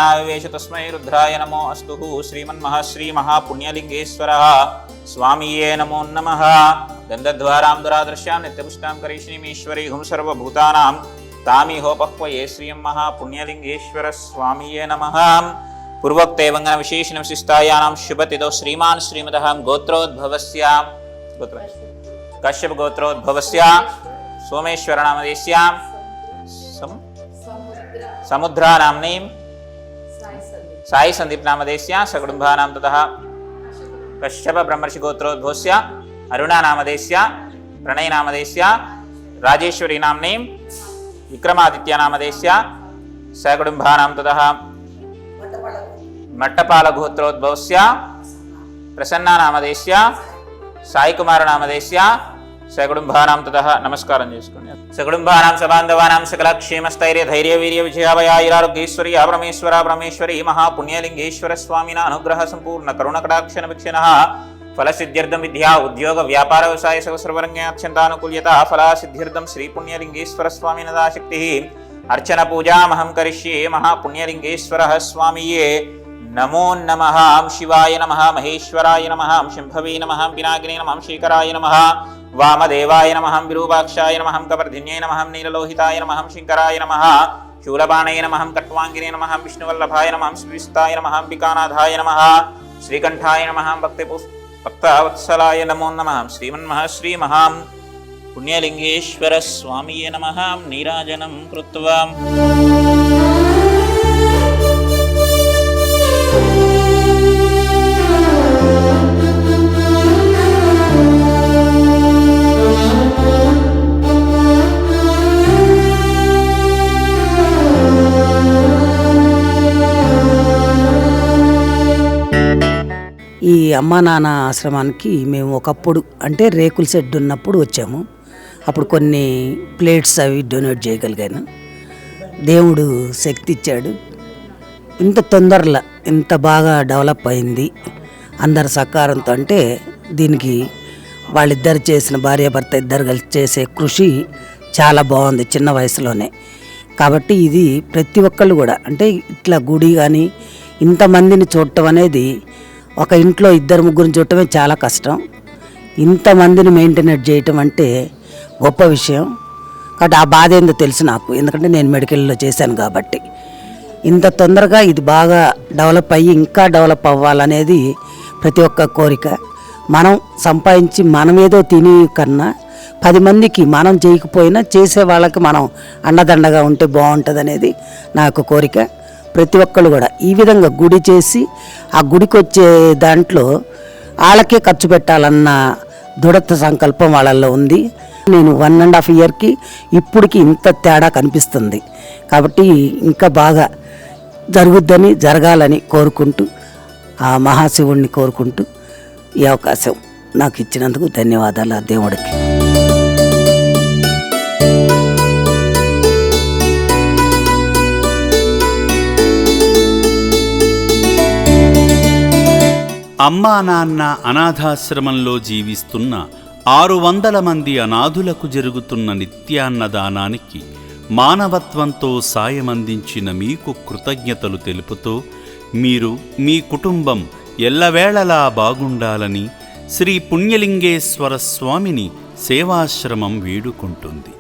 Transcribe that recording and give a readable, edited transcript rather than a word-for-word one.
नारायणावेश तस्मै रुद्राय नमो अस्तु। श्रीमन्महाश्रीमहापुण्यलिङ्गेश्वरः स्वामीये नमो नमः। गन्धद्वारां दुरादृश्यां नित्यपुष्टां करिष्णीमीश्वरी हुं सर्वभूतानां तामिहोपह्वये श्रियं महापुण्यलिङ्गेश्वर स्वामीये नमः। पूर्वोक्ते वंगन विशेषण विशिष्टायानां शुभतिथौ श्रीमान् श्रीमतः गोत्रोद्भवस्य कश्यप गोत्रोद्भवस्य सोमेश्वर नामधेयस्य समुद्रा नाम्नीं साई संदीप नामधेयस्य सकुटुम्बानां ततः कश्यप ब्रह्मर्षि गोत्रोद्भवस्य अरुणा नामधेयस्य प्रणय नामधेयस्य राजेश्वरी नाम्नीं विक्रमादित्य नामधेयस्य सकुटुम्बानां ततः मट्टपाल गोत्रोद्भवस्य प्रसन्ना नामधेयस्य साई कुमार नामधेयस्य सकुटुम्बानां ततः नमस्कारं చేసుకోండి। सकुटुम्बानां सबान्धवानां सकलक्षेमस्थैर्य धैर्य वीर्य विजयाभयारोग्यैश्वर्य परमेश्वरी महापुण्यलिङ्गेश्वर स्वामिना अनुग्रह संपूर्ण करुणकटाक्षण वीक्षणः फलसिद्ध्यर्थं विद्या उद्योग व्यापार व्यवसाय सर्वसर्वरङ्गात्यन्तानुकूल्यता फलसिद्ध्यर्थं श्रीपुण्यलिङ्गेश्वर स्वामिनः शक्तिः अर्चन पूजामहं करिष्ये। महापुण्यलिङ्गेश्वरः स्वामीये नमो नमः। शिवाय नमः, महेश्वराय नमः, शंभवे नमः, पिनाकिने नमः, शेखराय नमः, वामदेवाय नमः, विरूपाक्षाय नमः, कवर्धिन्ये नमः, नीललोहिताय नमः, शंकराय नमः, शूलपाणये नमः, कट्वाङ्गिने नमः, विष्णुवल्लभाय नमः, श्रीविस्ताय नमः, अंबिकानाथाय नमः, श्रीकण्ठाय नमः, भक्तवत्सलाय नमो नमः। श्रीमन्महाश्रीमहा पुण्यलिङ्गेश्वर स्वामीये नमः। नीराजनं कृत्वा ఈ అమ్మా నాన్న ఆశ్రమానికి మేము ఒకప్పుడు అంటే రేకుల షెడ్ ఉన్నప్పుడు వచ్చాము. అప్పుడు కొన్ని ప్లేట్స్ అవి డొనేట్ చేయగలిగాను. దేవుడు శక్తి ఇచ్చాడు. ఇంత తొందరలో ఇంత బాగా డెవలప్ అయింది అందరి సహకారంతో. అంటే దీనికి వాళ్ళిద్దరు చేసిన భార్యాభర్త ఇద్దరు కలిసి చేసే కృషి చాలా బాగుంది చిన్న వయసులోనే. కాబట్టి ఇది ప్రతి ఒక్కళ్ళు కూడా అంటే ఇట్లా గుడి కానీ ఇంతమందిని చూడటం అనేది ఒక ఇంట్లో ఇద్దరు ముగ్గురిని చూడటమే చాలా కష్టం. ఇంతమందిని మెయింటైన్ చేయటం అంటే గొప్ప విషయం. కాబట్టి ఆ బాధ ఏందో తెలుసు నాకు, ఎందుకంటే నేను మెడికల్లో చేశాను కాబట్టి. ఇంత తొందరగా ఇది బాగా డెవలప్ అయ్యి ఇంకా డెవలప్ అవ్వాలనేది ప్రతి ఒక్క కోరిక. మనం సంపాదించి మనమేదో తిని కన్నా 10 మందికి మనం చేయకపోయినా చేసే వాళ్ళకి మనం అండదండగా ఉంటే బాగుంటుంది అనేది నా యొక్క కోరిక. ప్రతి ఒక్కళ్ళు కూడా ఈ విధంగా గుడి చేసి ఆ గుడికి వచ్చే దాంట్లో వాళ్ళకే ఖర్చు పెట్టాలన్న దృఢత సంకల్పం వాళ్ళల్లో ఉంది. నేను 1.5 ఇయర్కి ఇప్పటికి ఇంత తేడా కనిపిస్తుంది. కాబట్టి ఇంకా బాగా జరుగుద్దని జరగాలని కోరుకుంటూ ఆ మహాశివుడిని కోరుకుంటూ ఈ అవకాశం నాకు ఇచ్చినందుకు ధన్యవాదాలు ఆ దేవుడికి. అమ్మా నాన్న అనాథాశ్రమంలో జీవిస్తున్న 600 మంది అనాథులకు జరుగుతున్న నిత్యాన్నదానానికి మానవత్వంతో సాయమందించిన మీకు కృతజ్ఞతలు తెలుపుతూ మీరు మీ కుటుంబం ఎల్లవేళలా బాగుండాలని శ్రీ పుణ్యలింగేశ్వర స్వామిని సేవాశ్రమం వేడుకుంటుంది.